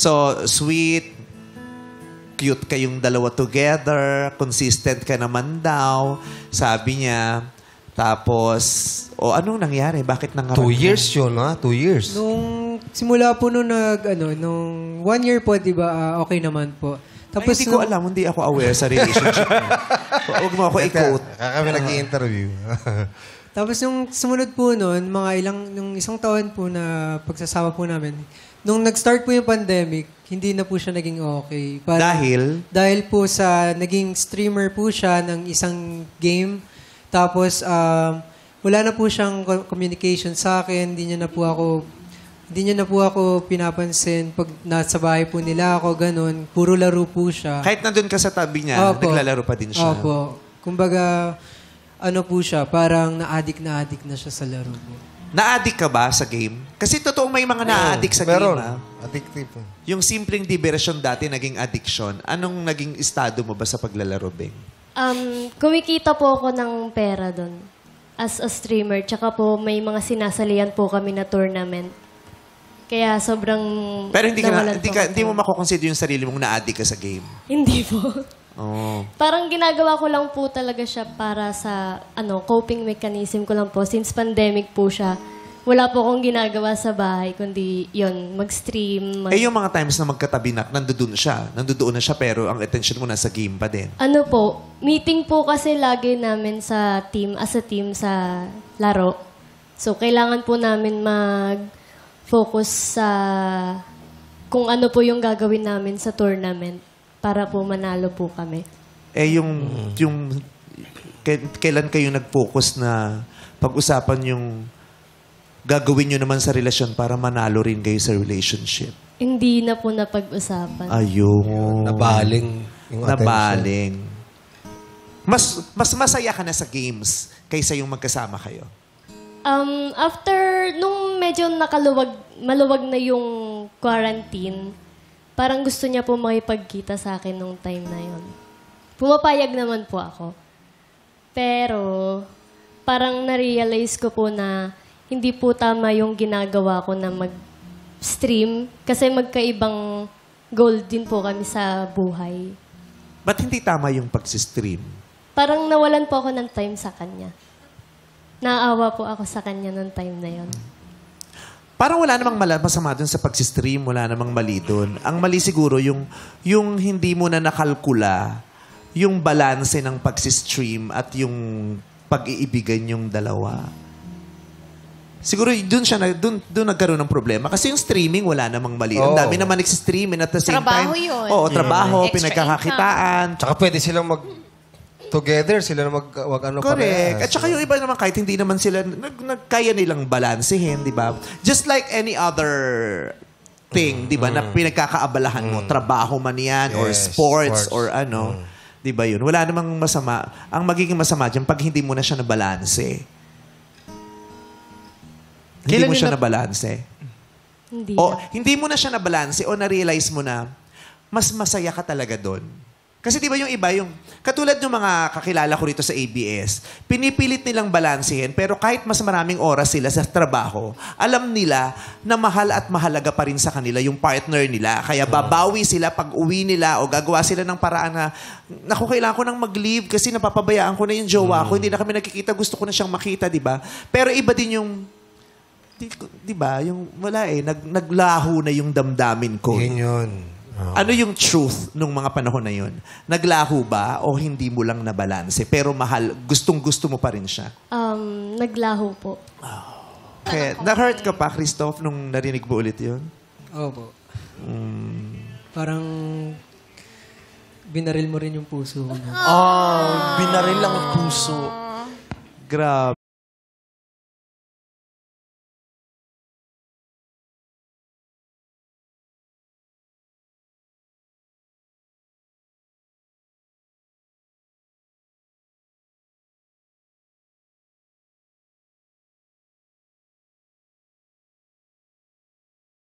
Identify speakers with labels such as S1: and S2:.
S1: So, sweet, cute kayong dalawa together, consistent ka naman daw, sabi niya. Tapos, anong nangyari? Bakit nangarap
S2: 2 years yun, ha? 2 years.
S3: Nung simula po nung 1 year po, di ba, okay naman po.
S1: Tapos hindi ko alam, hindi ako aware sa relationship niya. Huwag mo ako i-quote.
S2: Kami nag-i-interview.
S3: Tapos yung sumunod po noon, nung isang taon po na pagsasama po namin, nung nag-start po yung pandemic, hindi na po siya naging okay.
S1: Dahil?
S3: Dahil po sa naging streamer po siya ng isang game. Tapos wala na po siyang communication sa akin. Hindi niya na po ako pinapansin pag nasa bahay po nila ako, ganun. Puro laro po siya.
S1: Kahit nandun ka sa tabi niya, naglalaro pa din siya.
S3: Opo. Kumbaga, po siya, parang na-addict na siya sa laro po.
S1: Na-addict ka ba sa game? Kasi totoo may mga na-addict sa game.
S2: Meron.
S1: Ha?
S2: Addictive.
S1: Yung simpleng diversion dati naging addiction. Anong naging estado mo ba sa paglalaro, Beng?
S4: Kumikita po ako ng pera doon as a streamer. Tsaka po may mga sinasalihan po kami na tournament. Kaya sobrang...
S1: Pero hindi mo makukonsider yung sarili mong na-addict ka sa game?
S4: Hindi po.
S1: Oh.
S4: Parang ginagawa ko lang po talaga siya para sa coping mechanism ko lang po. Since pandemic po siya, wala po akong ginagawa sa bahay, kundi yun, mag-stream.
S1: Yung mga times na magkatabi na, nandoon na siya, pero ang attention mo nasa game pa din.
S4: Meeting po kasi lagi namin sa team, as a team sa laro. So, kailangan po namin mag-focus sa kung ano po yung gagawin namin sa tournament para po manalo po kami.
S1: Kailan kayo nag-focus na pag-usapan yung gagawin nyo naman sa relasyon para manalo rin kayo sa relationship?
S4: Hindi na po napag-usapan.
S1: Ayun.
S2: Nabaling yung attention.
S1: Nabaling. Mas masaya ka na sa games kaysa yung magkasama kayo?
S4: After, nung medyo maluwag na yung quarantine, parang gusto niya po makipagkita sa akin nung time na yon. Pumapayag naman po ako. Pero, parang na-realize ko po na hindi po tama yung ginagawa ko na mag-stream kasi magkaibang goal din po kami sa buhay.
S1: Ba't hindi tama yung pag-stream?
S4: Parang nawalan po ako ng time sa kanya. Naawa po ako sa kanya nung time na yon.
S1: Parang wala namang masama dun sa pag-stream, wala namang mali dun. Ang mali siguro yung hindi mo na nakalkula yung balanse ng pag-stream at yung pag-iibigan yung dalawa. Siguro doon nagkaroon ng problema. Kasi yung streaming, wala namang mali. Ang dami naman nag-stream and at the same
S5: Trabaho
S1: time...
S5: yun.
S1: Oo, trabaho,
S5: Extra
S1: pinagkakakitaan.
S2: Tsaka pwede silang together, sila na
S1: Correct. At saka yung iba naman, kahit hindi naman sila, kaya nilang balansehin, di ba? Just like any other thing, di ba, na pinagkakaabalahan mo. Trabaho man yan, or sports, or ano. Di ba yun? Wala namang masama. Ang magiging masama dyan, pag hindi mo na siya nabalanse. Hindi mo siya nabalanse. Hindi mo na siya nabalanse o na-realize mo na mas masaya ka talaga doon. Kasi di ba yung iba, katulad ng mga kakilala ko rito sa ABS, pinipilit nilang balansehin, pero kahit mas maraming oras sila sa trabaho, alam nila na mahal at mahalaga pa rin sa kanila yung partner nila. Kaya babawi sila pag uwi nila o gagawa sila ng paraan na, naku, kailangan ko nang mag-leave kasi napapabayaan ko na yung jowa ko, hindi na kami nakikita, gusto ko na siyang makita, di ba? Pero iba din yung, di ba, yung wala naglaho na yung damdamin ko.
S2: Yun.
S1: Ano yung truth nung mga panahon na yun? Naglaho ba o hindi mo lang nabalanse? Pero mahal, gustong-gusto mo pa rin siya?
S4: Naglaho po.
S1: Okay. Na-hurt ka pa, Christoph, nung narinig mo ulit yun?
S3: Opo. Parang binaril mo rin yung puso ko.
S6: Binaril lang ang puso.
S1: Grabe.